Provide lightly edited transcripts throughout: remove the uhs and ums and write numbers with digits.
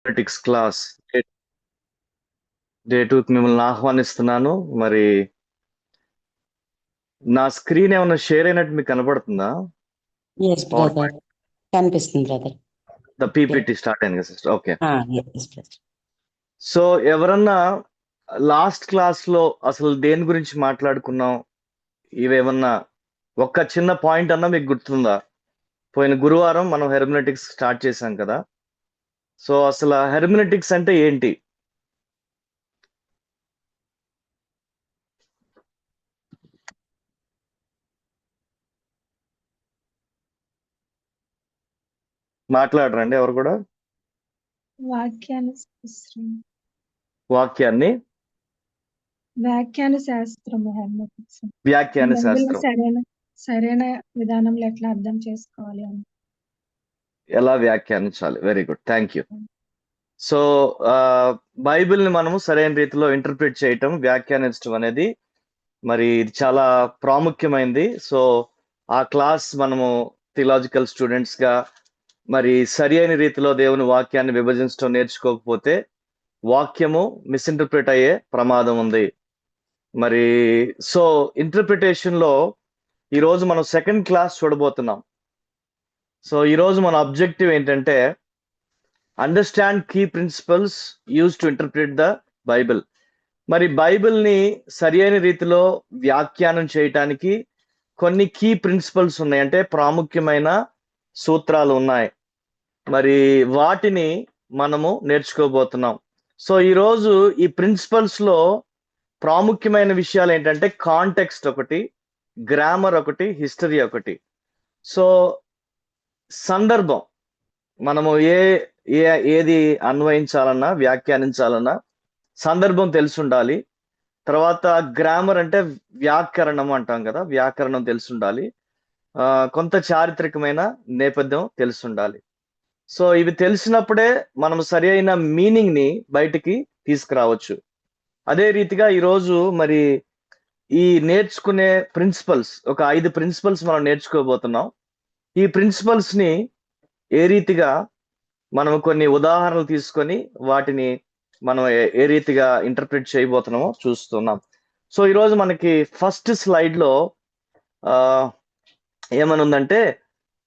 హెర్మెనెటిక్స్ class day 2 కి మిమ్మల్ని ఆహ్వానిస్తున్నాను. మరి నా స్క్రీన్ ఏమైనా షేర్ అయినట్టు మీకు కనబడుతుందా? ఎస్ పవర్ బ్రదర్, పాయింట్ కనిపిస్తుంది బ్రదర్. ద పీపీటీ స్టార్ట్ అయింది కదా sister. Okay. Yes brother. So ఎవరన్నా లాస్ట్ క్లాస్ లో అసలు దేని గురించి మాట్లాడుకున్నాం, ఇవేమన్నా ఒక్క చిన్న పాయింట్ అన్నా మీకు గుర్తుందా? పోయిన గురువారం మనం హెర్మెనెటిక్స్ స్టార్ట్ చేశాం కదా. సో అసలు హెర్మెనెటిక్స్ అంటే ఏంటి? మాట్లాడరండి ఎవరు కూడా? వ్యాఖ్యాన శాస్త్రం. వాక్యాన్ని వ్యాఖ్యాన శాస్త్రము హెర్మెటిక్స్. వ్యాఖ్యాన బైబిల్ శాస్త్రం సరైన విధానంలో ఎట్లా అర్థం చేసుకోవాలి అని. ఎలా వ్యాఖ్యానించాలి. Very good, thank you. So Bible ని మనము సరైన రీతిలో ఇంటర్ప్రిట్ చేయటం, వ్యాఖ్యానించడం అనేది మరి ఇది చాలా ప్రాముఖ్యమైనది. సో ఆ క్లాస్ మనము థియలాజికల్ స్టూడెంట్స్ గా మరి సరి అయిన రీతిలో దేవుని వాక్యాన్ని విభజించడం నేర్చుకోకపోతే వాక్యము మిస్ఇంటర్ప్రిట్ అయ్యే ప్రమాదం ఉంది. మరి సో ఇంటర్ప్రిటేషన్ లో ఈరోజు మనం సెకండ్ క్లాస్ చూడబోతున్నాం. సో ఈరోజు మన అబ్జెక్టివ్ ఏంటంటే understand key principles use to interpret the Bible. మరి బైబిల్ని సరి అయిన రీతిలో వ్యాఖ్యానం చేయటానికి కొన్ని కీ ప్రిన్సిపల్స్ ఉన్నాయి, అంటే ప్రాముఖ్యమైన సూత్రాలు ఉన్నాయి. మరి వాటిని మనము నేర్చుకోబోతున్నాం. సో ఈరోజు ఈ ప్రిన్సిపల్స్ లో ప్రాముఖ్యమైన విషయాలు ఏంటంటే కాంటెక్స్ట్ ఒకటి, గ్రామర్ ఒకటి, హిస్టరీ ఒకటి. సో సందర్భం, మనము ఏది అన్వయించాలన్నా వ్యాఖ్యానించాలన్నా సందర్భం తెలిసి ఉండాలి. తర్వాత గ్రామర్ అంటే వ్యాకరణం అంటాం కదా, వ్యాకరణం తెలిసి ఉండాలి. కొంత చారిత్రకమైన నేపథ్యం తెలిసి ఉండాలి. సో ఇవి తెలిసినప్పుడే మనం సరి అయిన మీనింగ్ ని బయటికి తీసుకురావచ్చు. అదే రీతిగా ఈరోజు మరి ఈ నేర్చుకునే ప్రిన్సిపల్స్, ఒక 5 ప్రిన్సిపల్స్ మనం నేర్చుకోబోతున్నాం. ఈ ప్రిన్సిపల్స్ ని ఏ రీతిగా మనం కొన్ని ఉదాహరణలు తీసుకొని వాటిని మనం ఏ రీతిగా ఇంటర్ప్రిట్ చేయబోతున్నామో చూస్తున్నాం. సో ఈరోజు మనకి ఫస్ట్ స్లైడ్ లో ఏమనుందంటే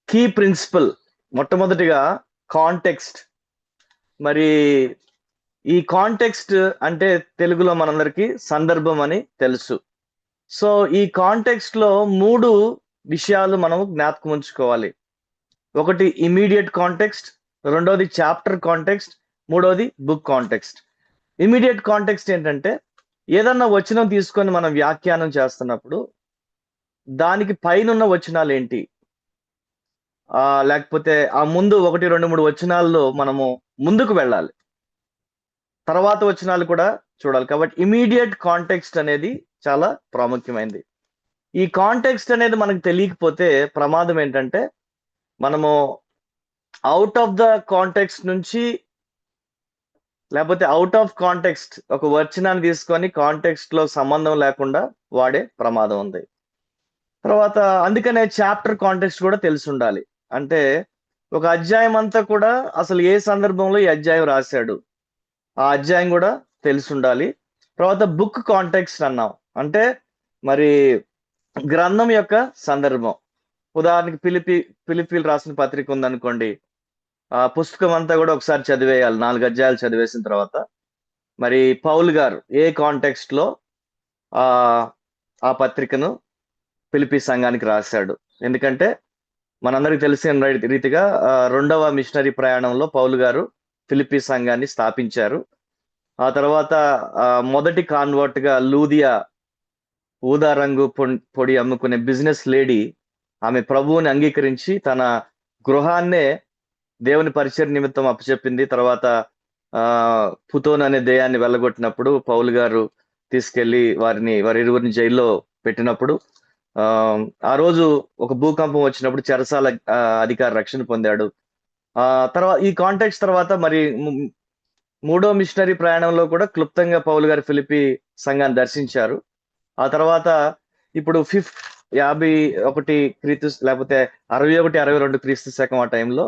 కీ ప్రిన్సిపల్. మొట్టమొదటిగా కాంటెక్స్ట్. మరి ఈ కాంటెక్స్ట్ అంటే తెలుగులో మనందరికీ సందర్భం అని తెలుసు. సో ఈ కాంటెక్స్ట్ లో 3 విషయాలు మనం జ్ఞాపకం ఉంచుకోవాలి. ఒకటి ఇమీడియట్ కాంటెక్స్ట్, రెండోది చాప్టర్ కాంటెక్స్ట్, మూడోది బుక్ కాంటెక్స్ట్. ఇమీడియట్ కాంటెక్స్ట్ ఏంటంటే ఏదన్నా వచనం తీసుకొని మనం వ్యాఖ్యానం చేస్తున్నప్పుడు దానికి పైనున్న వచనాలు ఏంటి, లేకపోతే ఆ ముందు 1, 2, 3 వచనాల్లో మనము ముందుకు వెళ్ళాలి, తర్వాత వచనాలు కూడా చూడాలి. కాబట్టి ఇమీడియట్ కాంటెక్స్ట్ అనేది చాలా ప్రాముఖ్యమైనది. ఈ కాంటెక్స్ట్ అనేది మనకు తెలియకపోతే ప్రమాదం ఏంటంటే మనము అవుట్ ఆఫ్ ద కాంటెక్స్ట్ నుంచి, లేకపోతే అవుట్ ఆఫ్ కాంటెక్స్ట్ ఒక వచనాన్ని తీసుకొని కాంటెక్స్ట్ లో సంబంధం లేకుండా వాడే ప్రమాదం ఉంది. తర్వాత అందుకనే చాప్టర్ కాంటెక్స్ట్ కూడా తెలిసి ఉండాలి. అంటే ఒక అధ్యాయం అంతా కూడా అసలు ఏ సందర్భంలో ఈ అధ్యాయం రాశాడు, ఆ అధ్యాయం కూడా తెలిసి ఉండాలి. తర్వాత బుక్ కాంటెక్స్ట్ అన్నాం అంటే మరి గ్రంథం యొక్క సందర్భం. ఉదాహరణకి ఫిలిప్పీలు రాసిన పత్రిక ఉందనుకోండి, ఆ పుస్తకం అంతా కూడా ఒకసారి చదివేయాలి. 4 అధ్యాయాలు చదివేసిన తర్వాత మరి పౌలు గారు ఏ కాంటెక్స్ట్ లో ఆ పత్రికను ఫిలిప్పీ సంఘానికి రాశాడు. ఎందుకంటే మనందరికి తెలిసిన రీతిగా 2వ మిషనరీ ప్రయాణంలో పౌలు గారు ఫిలిప్పీ సంఘాన్ని స్థాపించారు. ఆ తర్వాత మొదటి కాన్వర్ట్ గా లూదియా, ఊదా రంగు పొడి అమ్ముకునే బిజినెస్ లేడీ, ఆమె ప్రభువుని అంగీకరించి తన గృహాన్నే దేవుని పరిచయ నిమిత్తం అప్పచెప్పింది. తర్వాత పుతోన్ అనే దేయాన్ని వెళ్ళగొట్టినప్పుడు పౌలు గారు తీసుకెళ్లి వారిరువురిని జైల్లో పెట్టినప్పుడు ఆ రోజు ఒక భూకంపం వచ్చినప్పుడు చెరసాల అధికారి రక్షణ పొందాడు. తర్వాత ఈ కాంటాక్ట్స్ తర్వాత మరి 3వ మిషనరీ ప్రయాణంలో కూడా క్లుప్తంగా పౌలు గారు ఫిలిప్పీ సంఘాన్ని దర్శించారు. ఆ తర్వాత ఇప్పుడు 51 క్రీస్తు లేకపోతే 61, 62 క్రీస్తు శకం ఆ టైంలో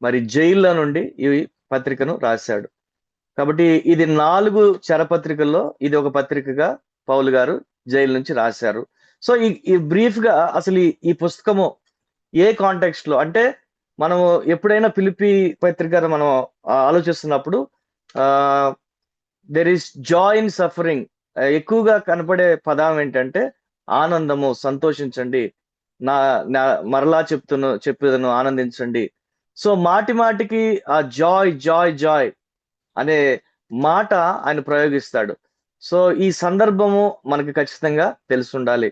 మరి జైల్లో నుండి ఈ పత్రికను రాశాడు. కాబట్టి ఇది 4 చెరపత్రికల్లో ఇది ఒక పత్రికగా పౌలు గారు జైలు నుంచి రాశారు. సో ఈ బ్రీఫ్ గా అసలు ఈ పుస్తకము ఏ కాంటెక్స్ట్ లో అంటే మనము ఎప్పుడైనా ఫిలిప్పి పత్రిక మనం ఆలోచిస్తున్నప్పుడు there is Joy in suffering. ఎక్కువగా కనపడే పదం ఏంటంటే ఆనందము, సంతోషించండి, మరలా చెప్పేదను ఆనందించండి. సో మాటి మాటికి ఆ జాయ్ జాయ్ జాయ్ అనే మాట ఆయన ప్రయోగిస్తాడు. సో ఈ సందర్భము మనకి ఖచ్చితంగా తెలిసి ఉండాలి.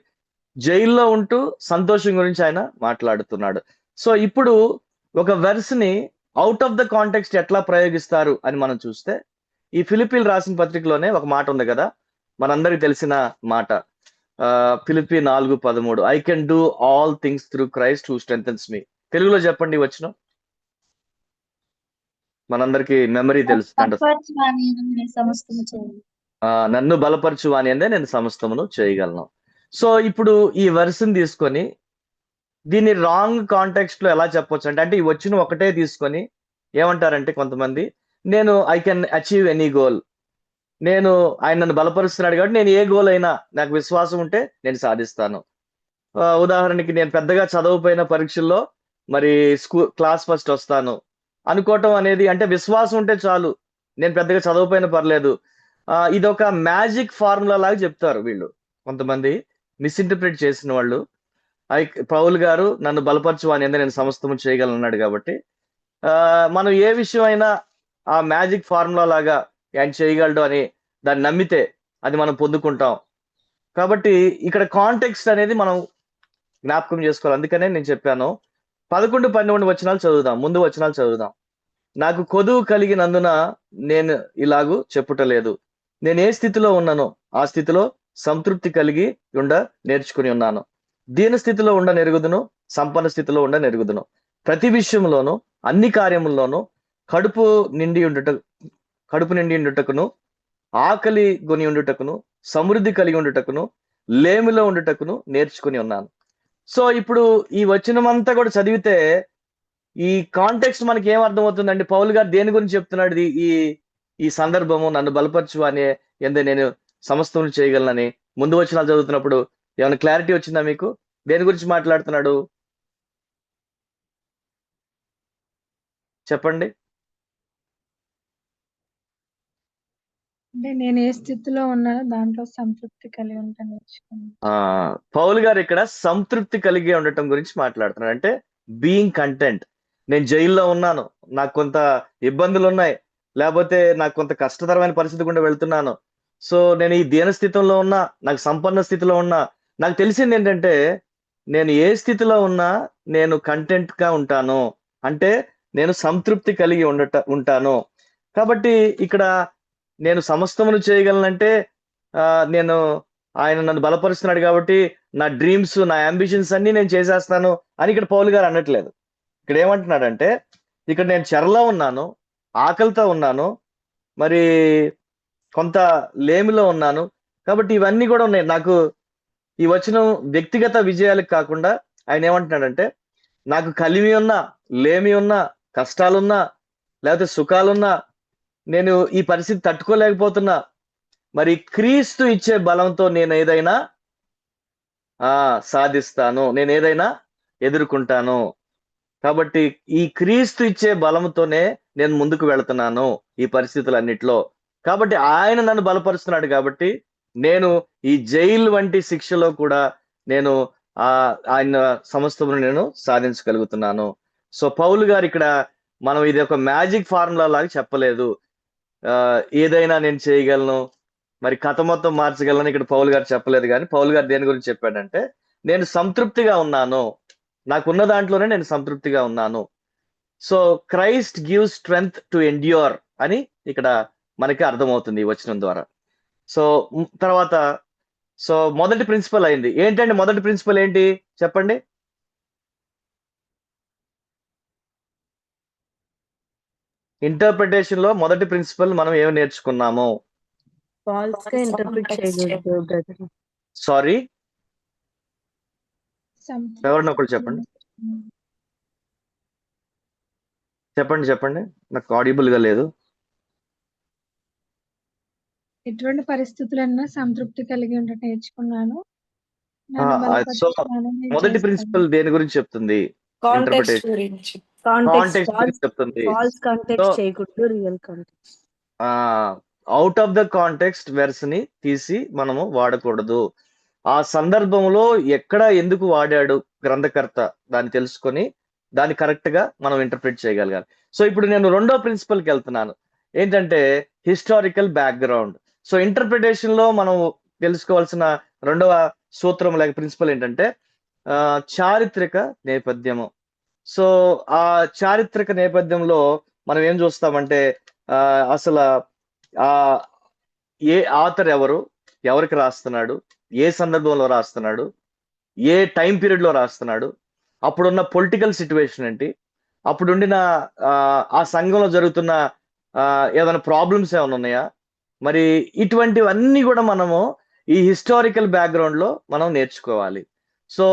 జైల్లో ఉంటూ సంతోషం గురించి ఆయన మాట్లాడుతున్నాడు. సో ఇప్పుడు ఒక వెర్స్ ని అవుట్ ఆఫ్ ద కాంటెక్స్ట్ ఎట్లా ప్రయోగిస్తారు అని మనం చూస్తే ఈ ఫిలిప్పీలు రాసిన పత్రికలోనే ఒక మాట ఉంది కదా, మనందరికి తెలిసిన మాట. Philippi 4:13 I can do all things through Christ who strengthens me. తెలుగులో చెప్పండి వచ్చిన మనందరికి మెమరీ తెలుసు. నన్ను బలపరచు అని అందే నేను సమస్తమును చేయగలను. సో ఇప్పుడు ఈ వెర్స్ని తీసుకొని దీన్ని రాంగ్ కాంటెక్స్ట్ లో ఎలా చెప్పొచ్చు అంటే ఈ వచ్చిన ఒకటే తీసుకొని ఏమంటారంటే కొంతమంది, నేను I can achieve any goal, నేను ఆయన నన్ను బలపరుస్తున్నాడు కాబట్టి నేను ఏ గోల్ అయినా నాకు విశ్వాసం ఉంటే నేను సాధిస్తాను. ఉదాహరణకి నేను పెద్దగా చదవపోయిన పరీక్షల్లో మరి క్లాస్ ఫస్ట్ వస్తాను అనుకోవటం అనేది, అంటే విశ్వాసం ఉంటే చాలు, నేను పెద్దగా చదవపోయినా పర్లేదు. ఇది ఒక మ్యాజిక్ ఫార్ములా లాగా చెప్తారు వీళ్ళు. కొంతమంది మిస్ఇంటర్ప్రిట్ చేసిన వాళ్ళు, పౌలు గారు నన్ను బలపరచు అని నేను సమస్తము చేయగలను అన్నాడు కాబట్టి మనం ఏ విషయం అయినా ఆ మ్యాజిక్ ఫార్ములా లాగా ఆయన చేయగలడు అని దాన్ని నమ్మితే అది మనం పొందుకుంటాం. కాబట్టి ఇక్కడ కాంటెక్స్ట్ అనేది మనం జ్ఞాపకం చేసుకోవాలి. అందుకనే నేను చెప్పాను 11-12 వచనాలు చదువుదాం. ముందు వచనాలు చదువుదాం. నాకు కొదువు కలిగినందున నేను ఇలాగూ చెప్పుటలేదు, నేను ఏ స్థితిలో ఉన్నానో ఆ స్థితిలో సంతృప్తి కలిగి నేర్చుకుని ఉన్నాను. దీన స్థితిలో నెరుగుదును, సంపన్న స్థితిలో నెరుగుదును. ప్రతి విషయంలోనూ అన్ని కార్యముల్లోనూ కడుపు నిండి ఉండుటకును, ఆకలి కొని ఉండుటకును, సమృద్ధి కలిగి ఉండుటకును, లేమిలో ఉండుటకును నేర్చుకుని ఉన్నాను. సో ఇప్పుడు ఈ వచనమంతా కూడా చదివితే ఈ కాంటెక్స్ట్ మనకి ఏం అర్థమవుతుందండి? పౌలు గారు దేని గురించి చెప్తున్నాడు? ఈ సందర్భము నన్ను బలపరచు అనే నేను సమస్తం చేయగలనని ముందు వచనాలు చదువుతున్నప్పుడు ఏమైనా క్లారిటీ వచ్చిందా మీకు? దేని గురించి మాట్లాడుతున్నాడు చెప్పండి. అంటే నేను ఏ స్థితిలో ఉన్నానో దాంట్లో సంతృప్తి కలిగి ఉంటాను. పౌలు గారు ఇక్కడ సంతృప్తి కలిగి ఉండటం గురించి మాట్లాడుతున్నాడు. అంటే బీయింగ్ కంటెంట్. నేను జైల్లో ఉన్నాను, నాకు కొంత ఇబ్బందులు ఉన్నాయి, లేకపోతే నాకు కొంత కష్టతరమైన పరిస్థితి గుండా వెళ్తున్నాను. సో నేను ఈ దీన స్థితిలో ఉన్నా, నాకు సంపన్న స్థితిలో ఉన్నా, నాకు తెలిసింది ఏంటంటే నేను ఏ స్థితిలో ఉన్నా నేను కంటెంట్ గా ఉంటాను, అంటే నేను సంతృప్తి కలిగి ఉంటాను. కాబట్టి ఇక్కడ నేను సమస్తమును చేయగలనంటే నేను ఆయన నన్ను బలపరుస్తున్నాడు కాబట్టి నా డ్రీమ్స్, నా అంబిషన్స్ అన్ని నేను చేసేస్తాను అని ఇక్కడ పౌలు గారు అనట్లేదు. ఇక్కడ ఏమంటున్నాడంటే ఇక్కడ నేను చెరలో ఉన్నాను, ఆకలితో ఉన్నాను, మరి కొంత లేమిలో ఉన్నాను, కాబట్టి ఇవన్నీ కూడా ఉన్నాయి. నాకు ఈ వచనం వ్యక్తిగత విజయాలకు కాకుండా ఆయన ఏమంటున్నాడంటే నాకు కలిమి ఉన్నా, లేమి ఉన్నా, కష్టాలున్నా, లేకపోతే సుఖాలున్నా, నేను ఈ పరిస్థితి తట్టుకోలేకపోతున్నా, మరి క్రీస్తు ఇచ్చే బలంతో నేను ఏదైనా సాధిస్తాను, నేను ఏదైనా ఎదుర్కొంటాను. కాబట్టి ఈ క్రీస్తు ఇచ్చే బలంతోనే నేను ముందుకు వెళుతున్నాను ఈ పరిస్థితులన్నిట్లో. కాబట్టి ఆయన నన్ను బలపరుస్తున్నాడు కాబట్టి నేను ఈ జైలు వంటి శిక్షలో కూడా నేను ఆయన సమస్తమును నేను సాధించగలుగుతున్నాను. సో పౌలు గారు ఇక్కడ మనం ఇది ఒక మ్యాజిక్ ఫార్ములా లాగా చెప్పలేదు. ఏదైనా నేను చేయగలను, మరి కథ మొత్తం మార్చగలను ఇక్కడ పౌలు గారు చెప్పలేదు. కానీ పౌలు గారు దేని గురించి చెప్పాడంటే నేను సంతృప్తిగా ఉన్నాను, నాకున్న దాంట్లోనే నేను సంతృప్తిగా ఉన్నాను. So Christ give strength to endure అని ఇక్కడ మనకి అర్థమవుతుంది ఈ వచనం ద్వారా. సో తర్వాత మొదటి ప్రిన్సిపల్ అయింది. ఏంటంటే మొదటి ప్రిన్సిపల్ ఏంటి చెప్పండి? ఇంటర్ప్రిటేషన్ లో మొదటి ప్రిన్సిపల్ మనం ఏమి నేర్చుకున్నాము? ఫాల్స్ గా ఇంటర్ప్రిట్ చేయకూడదు బ్రదర్. సారీ, ఎవరిని ఒకరు చెప్పండి. చెప్పండి నాకు ఆడిబుల్ గా లేదు. ఎటువంటి పరిస్థితులన్నా సంతృప్తి కలిగి ఉండటం నేర్చుకున్నాను. నన్ను సో బలపరుచున్నానని మొదటి చేస్తాను. ప్రిన్సిపల్ దేని గురించి చెప్తుంది? కాంటెక్స్ట్ ఇంటర్ప్రిటేషన్, గురించి. కాంటెక్స్ట్ గురించి చెప్తుంది. ఫాల్స్ సో కాంటెక్స్ట్ చేయకూడదు, real context. Out of the context verse ని తీసి మనము వాడకూడదు. ఆ సందర్భంలో ఎక్కడ ఎందుకు వాడాడు గ్రంథకర్త దాన్ని తెలుసుకొని దాన్ని కరెక్ట్ గా మనం ఇంటర్ప్రిట్ చేయగలగాలి. సో ఇప్పుడు నేను రెండో ప్రిన్సిపల్కి వెళ్తున్నాను, ఏంటంటే హిస్టారికల్ బ్యాక్గ్రౌండ్. సో ఇంటర్ప్రిటేషన్ లో మనం తెలుసుకోవాల్సిన రెండవ సూత్రం లేక ప్రిన్సిపల్ ఏంటంటే చారిత్రక నేపథ్యము. సో ఆ చారిత్రక నేపథ్యంలో మనం ఏం చూస్తామంటే అసలు ఆ ఏ ఆథర్ ఎవరు, ఎవరికి రాస్తున్నాడు, ఏ సందర్భంలో రాస్తున్నాడు, ఏ టైం పీరియడ్ లో రాస్తున్నాడు, అప్పుడున్న పొలిటికల్ సిచ్యువేషన్ ఏంటి, అప్పుడుండిన ఆ సంఘంలో జరుగుతున్న ఏదైనా ప్రాబ్లమ్స్ ఏమైనా ఉన్నాయా, మరి ఇటువంటివన్నీ కూడా మనము ఈ హిస్టారికల్ బ్యాక్గ్రౌండ్ లో మనం నేర్చుకోవాలి. సో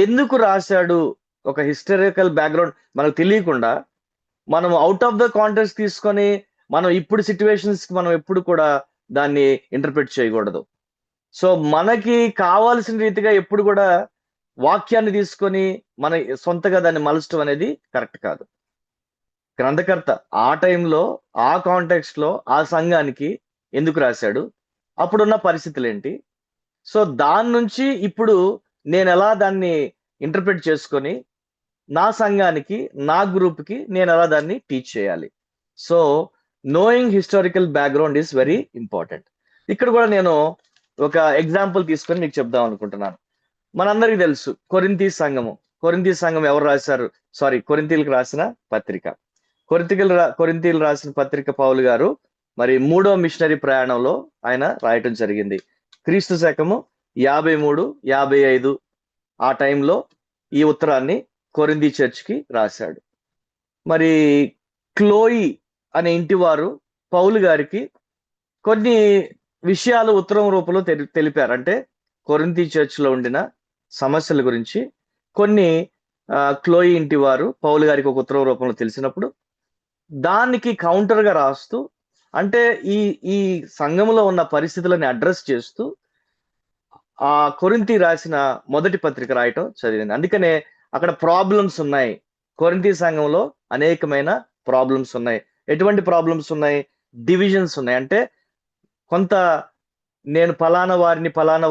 ఎందుకు రాశాడు, ఒక హిస్టారికల్ బ్యాక్గ్రౌండ్ మనకు తెలియకుండా మనం అవుట్ ఆఫ్ ద కాంటెక్స్ట్ తీసుకొని మనం ఇప్పుడు సిచ్యువేషన్స్ కి మనం ఎప్పుడు కూడా దాన్ని ఇంటర్ప్రిట్ చేయకూడదు. సో మనకి కావాల్సిన రీతిగా ఎప్పుడు కూడా వాక్యాన్ని తీసుకొని మన సొంతగా దాన్ని మలచడం అనేది కరెక్ట్ కాదు. గ్రంథకర్త ఆ టైంలో ఆ కాంటెక్స్ట్ లో ఆ సంఘానికి ఎందుకు రాశాడు, అప్పుడున్న పరిస్థితులు ఏంటి, సో దాని నుంచి ఇప్పుడు నేను ఎలా దాన్ని ఇంటర్ప్రిట్ చేసుకొని నా సంఘానికి, నా గ్రూప్ కి నేను ఎలా దాన్ని టీచ్ చేయాలి. So knowing historical background is very important. ఇక్కడ కూడా నేను ఒక ఎగ్జాంపుల్ తీసుకొని మీకు చెప్దాం అనుకుంటున్నాను. మనందరికీ తెలుసు కొరింథీ సంఘం ఎవరు రాశారు? కొరింథీలకు రాసిన పత్రిక. కొరింథీలు రాసిన పత్రిక పౌలు గారు మరి 3వ మిషనరీ ప్రయాణంలో ఆయన రాయటం జరిగింది. క్రీస్తు శకము 53-55 ఆ టైంలో ఈ ఉత్తరాన్ని కొరింథీ చర్చ్ కి రాశాడు. మరి క్లోయి అనే ఇంటి వారు పౌలు గారికి కొన్ని విషయాలు ఉత్తరం రూపంలో తెలిపారు. అంటే కొరింథీ చర్చ్ లో ఉండిన సమస్యల గురించి కొన్ని క్లోయి ఇంటి వారు పౌలు గారికి ఒక ఉత్తరం రూపంలో తెలిసినప్పుడు దానికి కౌంటర్ గా రాస్తూ, అంటే ఈ సంఘంలో ఉన్న పరిస్థితులని అడ్రస్ చేస్తూ ఆ కొరింథీ రాసిన మొదటి పత్రిక రాయటం చదివింది. అందుకనే అక్కడ ప్రాబ్లమ్స్ ఉన్నాయి. కొరింథీ సంఘంలో అనేకమైన ప్రాబ్లమ్స్ ఉన్నాయి. ఎటువంటి ప్రాబ్లమ్స్ ఉన్నాయి? డివిజన్స్ ఉన్నాయి. అంటే కొంత నేను ఫలానా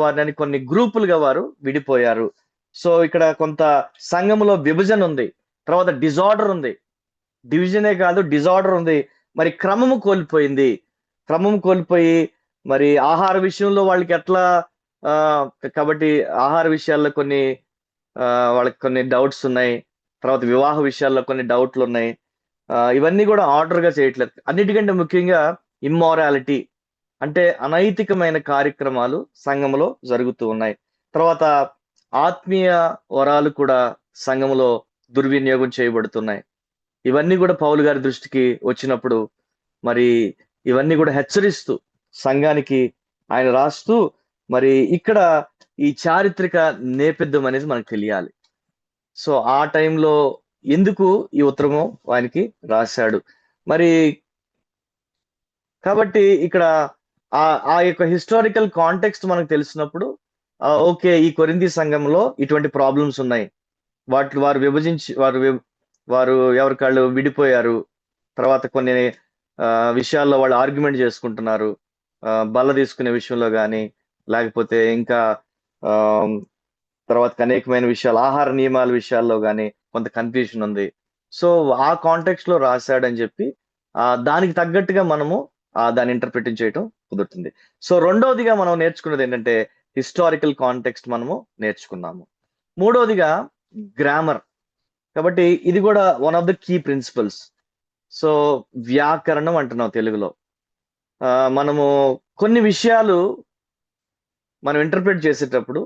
వారిని అని కొన్ని గ్రూపులుగా వారు విడిపోయారు. సో ఇక్కడ కొంత సంఘంలో విభజన ఉంది, తర్వాత డిజార్డర్ ఉంది, డివిజనే కాదు డిజార్డర్ ఉంది. మరి క్రమము కోల్పోయి మరి ఆహార విషయంలో వాళ్ళకి ఎట్లా కాబట్టి ఆహార విషయాల్లో కొన్ని వాళ్ళకి కొన్ని డౌట్స్ ఉన్నాయి, తర్వాత వివాహ విషయాల్లో కొన్ని డౌట్లు ఉన్నాయి. ఇవన్నీ కూడా ఆర్డర్ గా చేయట్లేదు. అన్నిటికంటే ముఖ్యంగా ఇమ్మారాలిటీ అంటే అనైతికమైన కార్యక్రమాలు సంఘంలో జరుగుతూ ఉన్నాయి. తర్వాత ఆత్మీయ వరాలు కూడా సంఘంలో దుర్వినియోగం చేయబడుతున్నాయి. ఇవన్నీ కూడా పౌలు గారి దృష్టికి వచ్చినప్పుడు మరి ఇవన్నీ కూడా హెచ్చరిస్తూ సంఘానికి ఆయన రాస్తూ, మరి ఇక్కడ ఈ చారిత్రక నేపథ్యం అనేది మనకు తెలియాలి. సో ఆ టైంలో ఎందుకు ఈ ఉత్తరము ఆయనకి రాశాడు, మరి కాబట్టి ఇక్కడ ఆ యొక్క హిస్టారికల్ కాంటెక్స్ట్ మనకు తెలిసినప్పుడు ఓకే, ఈ కొరింథీ సంఘంలో ఇటువంటి ప్రాబ్లమ్స్ ఉన్నాయి, వారు విభజించి వారు ఎవరికాళ్ళు విడిపోయారు, తర్వాత కొన్ని విషయాల్లో వాళ్ళు ఆర్గ్యుమెంట్ చేసుకుంటున్నారు, బల్ల తీసుకునే విషయంలో కానీ లేకపోతే ఇంకా తర్వాత అనేకమైన విషయాలు ఆహార నియమాల విషయాల్లో కానీ కొంత కన్ఫ్యూజన్ ఉంది. సో ఆ కాంటెక్స్ట్ లో రాశాడని చెప్పి దానికి తగ్గట్టుగా మనము దాన్ని ఇంటర్ప్రిట్ చేయటం కుదురుతుంది. సో రెండవదిగా మనం నేర్చుకున్నది ఏంటంటే హిస్టారికల్ కాంటెక్స్ట్ మనము నేర్చుకున్నాము. మూడవదిగా గ్రామర్. కాబట్టి ఇది కూడా one of the key principles. So వ్యాకరణం అంటున్నాం తెలుగులో. మనము కొన్ని విషయాలు మనం ఇంటర్ప్రిట్ చేసేటప్పుడు,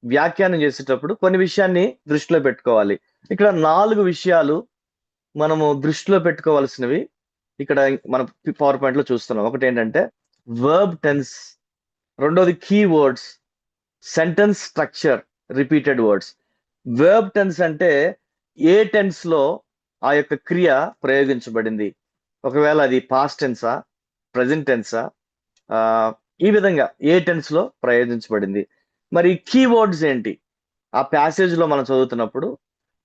వ్యాఖ్యానం చేసేటప్పుడు కొన్ని విషయాన్ని దృష్టిలో పెట్టుకోవాలి. ఇక్కడ 4 విషయాలు మనము దృష్టిలో పెట్టుకోవాల్సినవి ఇక్కడ మన పవర్ పాయింట్ లో చూస్తున్నాం. ఒకటి ఏంటంటే వర్బ్ టెన్స్, రెండోది key words, sentence structure, repeated words. Verb tense అంటే ఏ టెన్స్ లో ఆ యొక్క క్రియ ప్రయోగించబడింది. ఒకవేళ అది పాస్ట్ టెన్సా, ప్రజెంట్ టెన్సా, ఈ విధంగా ఏ టెన్స్ లో ప్రయోగించబడింది. మరి కీవర్డ్స్ ఏంటి? ఆ ప్యాసేజ్ లో మనం చదువుతున్నప్పుడు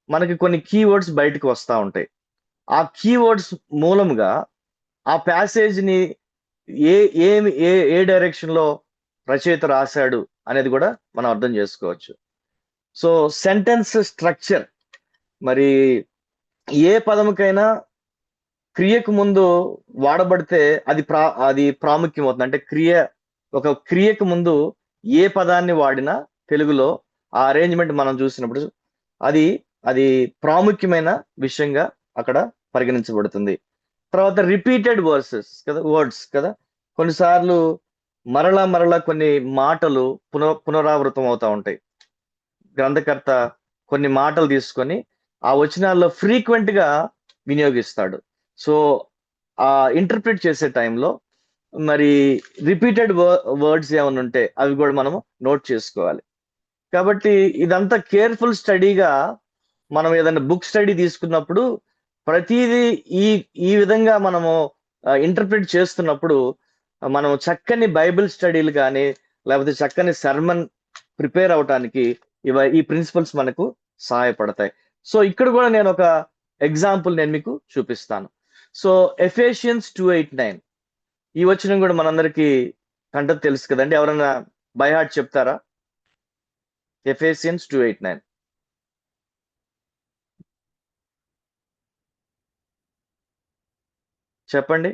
మనకి కొన్ని కీవర్డ్స్ బయటకు వస్తూ ఉంటాయి. ఆ కీవర్డ్స్ మూలముగా ఆ ప్యాసేజ్ ని ఏ ఏమి ఏ ఏ డైరెక్షన్ లో రచయిత రాశాడు అనేది కూడా మనం అర్థం చేసుకోవచ్చు. సో సెంటెన్స్ స్ట్రక్చర్, మరి ఏ పదముకైనా క్రియకు ముందు వాడబడితే అది ప్రాముఖ్యం అవుతుంది. అంటే ఒక క్రియకు ముందు ఏ పదాన్ని వాడినా తెలుగులో ఆ అరేంజ్మెంట్ మనం చూసినప్పుడు అది అది ప్రాముఖ్యమైన విషయంగా అక్కడ పరిగణించబడుతుంది. తర్వాత రిపీటెడ్ వర్డ్స్ కదా, కొన్నిసార్లు మరలా కొన్ని మాటలు పునరావృతం అవుతా ఉంటాయి. గ్రంథకర్త కొన్ని మాటలు తీసుకొని ఆ వచనాల్లో ఫ్రీక్వెంట్ గా వినియోగిస్తాడు. సో ఆ ఇంటర్ప్రిట్ చేసే టైంలో మరి రిపీటెడ్ వర్డ్స్ ఏమైనా ఉంటే అవి కూడా మనము నోట్ చేసుకోవాలి. కాబట్టి ఇదంతా కేర్ఫుల్ స్టడీగా మనం ఏదైనా బుక్ స్టడీ తీసుకున్నప్పుడు ప్రతిదీ ఈ ఈ విధంగా మనము ఇంటర్ప్రిట్ చేస్తున్నప్పుడు మనం చక్కని బైబిల్ స్టడీలు కానీ లేకపోతే చక్కని సర్మన్ ప్రిపేర్ అవటానికి ఈ ప్రిన్సిపల్స్ మనకు సహాయపడతాయి. సో ఇక్కడ కూడా నేను ఒక ఎగ్జాంపుల్ నేను మీకు చూపిస్తాను. సో ఎఫెసియన్స్ 2:8-9 ఈ వచనం కూడా మనందరికీ కంట తెలుసు కదండి. ఎవరైనా బై హార్ట్ చెప్తారా? ఎఫెసియన్స్ 2:8-9 చెప్పండి.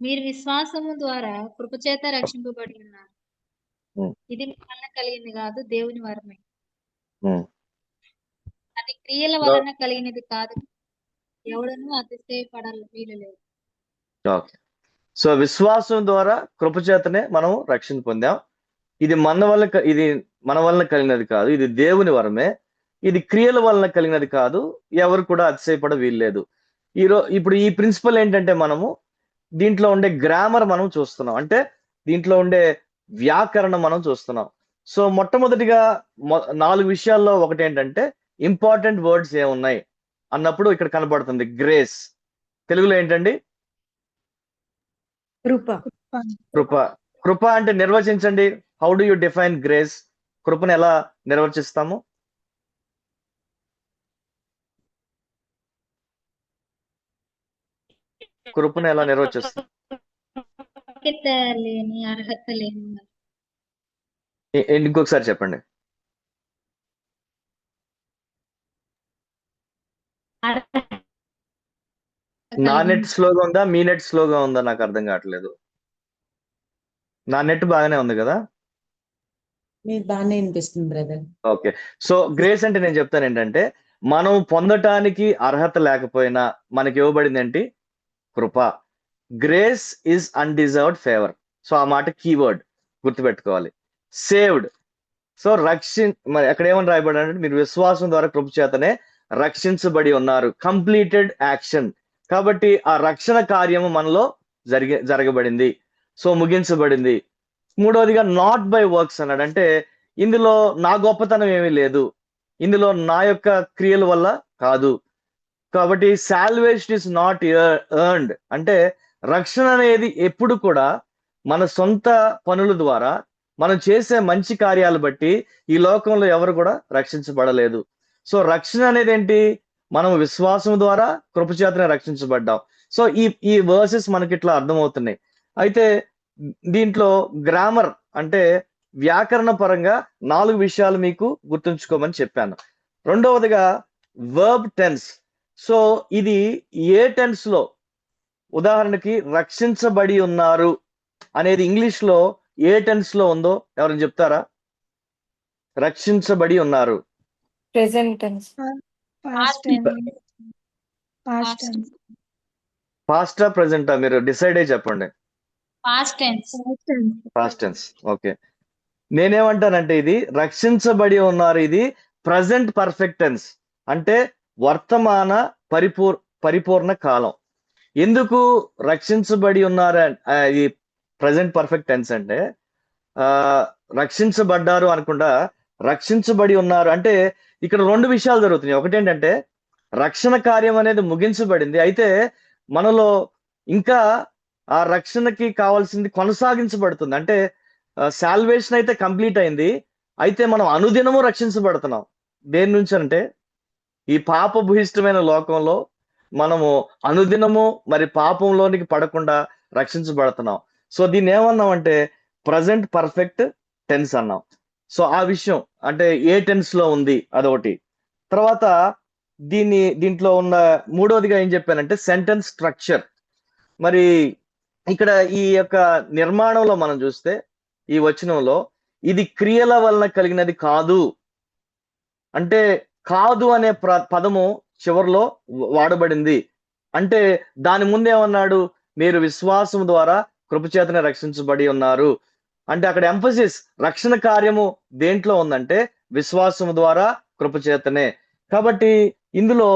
మీరు విశ్వాసము ద్వారా కృపచేత రక్షింపబడి ఉన్నారు. ఉమ్, ఇది మీ వలన కలిగింది కాదు, దేవుని వరమే. ఉమ్. అది క్రియల వలన కలిగినది కాదు, ఎవడను అతిశయపడాలి వీలు లేదు. ఓకే. సో విశ్వాసం ద్వారా కృపచేతనే మనం రక్షణ పొందాం. ఇది మన వలన కలిగినది కాదు, ఇది దేవుని వరమే. ఇది క్రియల వలన కలిగినది కాదు, ఎవరు కూడా అతిశయపడ వీల్లేదు. ఇప్పుడు ఈ ప్రిన్సిపల్ ఏంటంటే మనము దీంట్లో ఉండే గ్రామర్ మనం చూస్తున్నాం, అంటే దీంట్లో ఉండే వ్యాకరణం మనం చూస్తున్నాం. సో మొట్టమొదటిగా 4 విషయాల్లో ఒకటి ఏంటంటే ఇంపార్టెంట్ వర్డ్స్ ఏమున్నాయి అన్నప్పుడు ఇక్కడ కనబడుతుంది గ్రేస్. తెలుగులో ఏంటండి? కృప. కృప. కృప అంటే నిర్వచించండి. How do you define grace? కృపను ఎలా నిర్వచిస్తాము? కృపను ఎలా నిర్వచిస్తాం? యోగ్యత లేని, అర్హత లేని ఇంకొకసారి చెప్పండి. నా నెట్ స్లోగా ఉందా, మీ నెట్ స్లోగా ఉందా? నాకు అర్థం కావట్లేదు. నా నెట్ బాగానే ఉంది కదా? మీరు బాగానే అనిపిస్తుంది బ్రదర్. ఓకే. సో గ్రేస్ అంటే నేను చెప్తాను ఏంటంటే మనం పొందటానికి అర్హత లేకపోయినా మనకి ఇవ్వబడింది ఏంటి? కృప. Grace is undeserved favour. So ఆ మాట కీవర్డ్ గుర్తుపెట్టుకోవాలి. సేవ్డ్. సో మరి అక్కడ ఏమని రాయబడి అంటే మీరు విశ్వాసం ద్వారా కృప చేతనే రక్షించబడి ఉన్నారు. Completed action. కాబట్టి ఆ రక్షణ కార్యము మనలో జరగబడింది. సో ముగించబడింది. మూడవదిగా నాట్ బై వర్క్స్ అన్నాడు. అంటే ఇందులో నా గొప్పతనం ఏమీ లేదు, ఇందులో నా యొక్క క్రియల వల్ల కాదు. కాబట్టి సాల్వేషన్ ఇస్ నాట్ ఎర్న్డ్. అంటే రక్షణ అనేది ఎప్పుడు కూడా మన సొంత పనుల ద్వారా మనం చేసే మంచి కార్యాలు బట్టి ఈ లోకంలో ఎవరు కూడా రక్షించబడలేదు. సో రక్షణ అనేది ఏంటి? మనం విశ్వాసం ద్వారా కృపచేతనే రక్షించబడ్డాం. సో ఈ వర్సెస్ మనకి ఇట్లా అర్థమవుతున్నాయి. అయితే దీంట్లో గ్రామర్ అంటే వ్యాకరణ పరంగా 4 విషయాలు మీకు గుర్తుంచుకోమని చెప్పాను. రెండవదిగా వర్బ్ టెన్స్. సో ఇది ఏ టెన్స్ లో, ఉదాహరణకి రక్షించబడి ఉన్నారు అనేది ఇంగ్లీష్ లో ఏ టెన్స్ లో ఉందో ఎవరైనా చెప్తారా? రక్షించబడి ఉన్నారు. Present tense. పాస్టా ప్రెసెంటా? మీరు డిసైడ్ అయ్యి చెప్పండి. Past tense. ఓకే. నేనేమంటానంటే ఇది రక్షించబడి ఉన్నారు, ఇది ప్రజెంట్ పర్ఫెక్ట్ టెన్స్. అంటే వర్తమాన పరిపూర్ణ కాలం. ఎందుకు రక్షించబడి ఉన్నారు ఇది ప్రజెంట్ పర్ఫెక్ట్ టెన్స్ అంటే రక్షించబడ్డారు అనకుండా రక్షించబడి ఉన్నారు అంటే ఇక్కడ రెండు విషయాలు జరుగుతున్నాయి. ఒకటి ఏంటంటే రక్షణ కార్యం అనేది ముగించబడింది, అయితే మనలో ఇంకా ఆ రక్షణకి కావాల్సింది కొనసాగించబడుతుంది. అంటే సాల్వేషన్ అయితే కంప్లీట్ అయింది, అయితే మనం అనుదినము రక్షించబడుతున్నాం. దేని నుంచి అంటే ఈ పాపభూయిష్టమైన లోకంలో మనము అనుదినము మరి పాపంలోనికి పడకుండా రక్షించబడుతున్నాం. సో దీన్ని ఏమన్నాం అంటే ప్రజెంట్ పర్ఫెక్ట్ టెన్స్ అన్నాం. సో ఆ విషయం అంటే ఏ టెన్స్ లో ఉంది అదొకటి. తర్వాత దీంట్లో ఉన్న మూడోదిగా ఏం చెప్పానంటే సెంటెన్స్ స్ట్రక్చర్. మరి ఇక్కడ ఈ యొక్క నిర్మాణంలో మనం చూస్తే ఈ వచనంలో ఇది క్రియల వలన కలిగినది కాదు అంటే కాదు అనే పదము చివరిలో వాడబడింది. అంటే దాని ముందేమన్నాడు, మీరు విశ్వాసం ద్వారా కృపచేతనే రక్షించబడి ఉన్నారు అంటే అక్కడ ఎంఫసిస్ రక్షణ కార్యము దేంట్లో ఉందంటే విశ్వాసం ద్వారా కృపచేతనే. కాబట్టి ఇందులో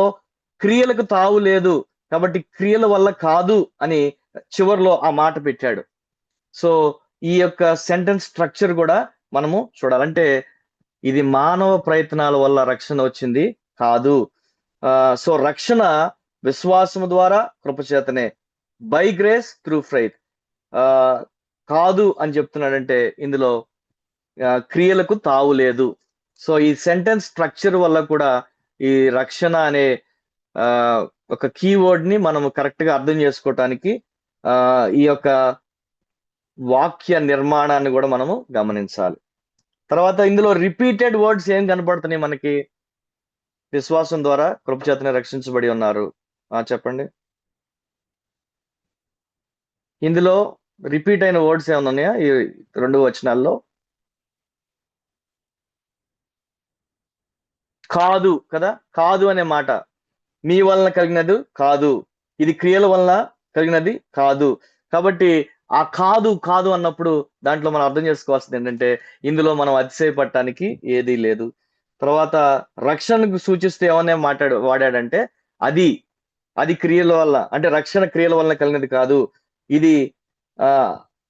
క్రియలకు తావు లేదు, కాబట్టి క్రియల వల్ల కాదు అని చివరిలో ఆ మాట పెట్టాడు. సో ఈ యొక్క సెంటెన్స్ స్ట్రక్చర్ కూడా మనము చూడాలంటే ఇది మానవ ప్రయత్నాల వల్ల రక్షణ వచ్చింది కాదు. సో రక్షణ విశ్వాసము ద్వారా కృపచేతనే, బై గ్రేస్ త్రూ ఫెయిత్ కాదు అని చెప్తున్నాడంటే ఇందులో క్రియలకు తావు లేదు. సో ఈ సెంటెన్స్ స్ట్రక్చర్ వల్ల కూడా ఈ రక్షణ అనే ఒక కీవర్డ్ ని మనం కరెక్ట్ గా అర్థం చేసుకోవటానికి ఈ యొక్క వాక్య నిర్మాణాన్ని కూడా మనము గమనించాలి. తర్వాత ఇందులో రిపీటెడ్ వర్డ్స్ ఏం కనపడుతున్నాయి మనకి, విశ్వాసం ద్వారా కృపచేతనే రక్షించబడి ఉన్నారు. చెప్పండి, ఇందులో రిపీట్ అయిన వర్డ్స్ ఏమైనా ఉన్నాయా ఈ రెండు వచనాల్లో? కాదు కదా, కాదు అనే మాట మీ వలన కలిగినది కాదు, ఇది క్రియల వలన కలిగినది కాదు. కాబట్టి ఆ కాదు కాదు అన్నప్పుడు దాంట్లో మనం అర్థం చేసుకోవాల్సింది ఏంటంటే ఇందులో మనం అతిశయపడటానికి ఏదీ లేదు. తర్వాత రక్షణకు సూచిస్తే ఏమన్నా వాడాడంటే అది క్రియల వల్ల అంటే రక్షణ క్రియల వలన కలిగినది కాదు, ఇది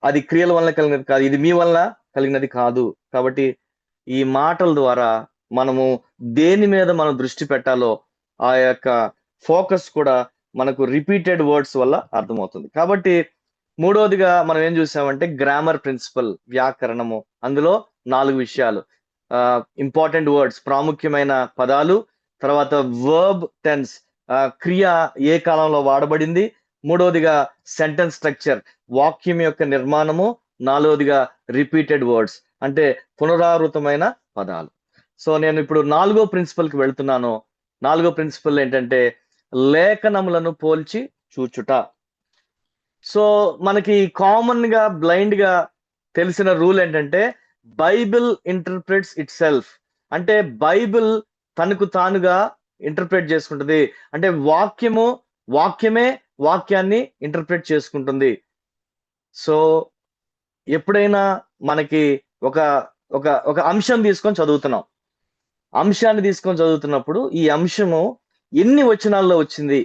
అది క్రియల వలన కలిగినది కాదు, ఇది మీ వలన కలిగినది కాదు. కాబట్టి ఈ మాటల ద్వారా మనము దేని మీద మనం దృష్టి పెట్టాలో ఆ యొక్క ఫోకస్ కూడా మనకు రిపీటెడ్ వర్డ్స్ వల్ల అర్థమవుతుంది. కాబట్టి మూడోదిగా మనం ఏం చూసామంటే గ్రామర్ ప్రిన్సిపల్, వ్యాకరణము. అందులో 4 విషయాలు, ఇంపార్టెంట్ వర్డ్స్, ప్రాముఖ్యమైన పదాలు, తర్వాత వర్బ్ టెన్స్, క్రియ ఏ కాలంలో వాడబడింది, మూడోదిగా సెంటెన్స్ స్ట్రక్చర్, వాక్యం యొక్క నిర్మాణము, నాలుగోదిగా రిపీటెడ్ వర్డ్స్ అంటే పునరావృతమైన పదాలు. సో నేను ఇప్పుడు 4వ ప్రిన్సిపల్ కి వెళ్తున్నాను. 4వ ప్రిన్సిపల్ ఏంటంటే లేఖనములను పోల్చి చూచుట. సో మనకి కామన్ గా బ్లైండ్ గా తెలిసిన రూల్ ఏంటంటే బైబిల్ ఇంటర్ప్రిట్స్ ఇట్ సెల్ఫ్. అంటే బైబిల్ తనకు తానుగా ఇంటర్ప్రిట్ చేసుకుంటుంది. అంటే వాక్యమే వాక్యాన్ని ఇంటర్ప్రిట్ చేసుకుంటుంది. సో ఎప్పుడైనా మనకి ఒక అంశం తీసుకొని చదువుతున్నాం, అంశాన్ని తీసుకొని చదువుతున్నప్పుడు ఈ అంశము ఎన్ని వచనాల్లో వచ్చింది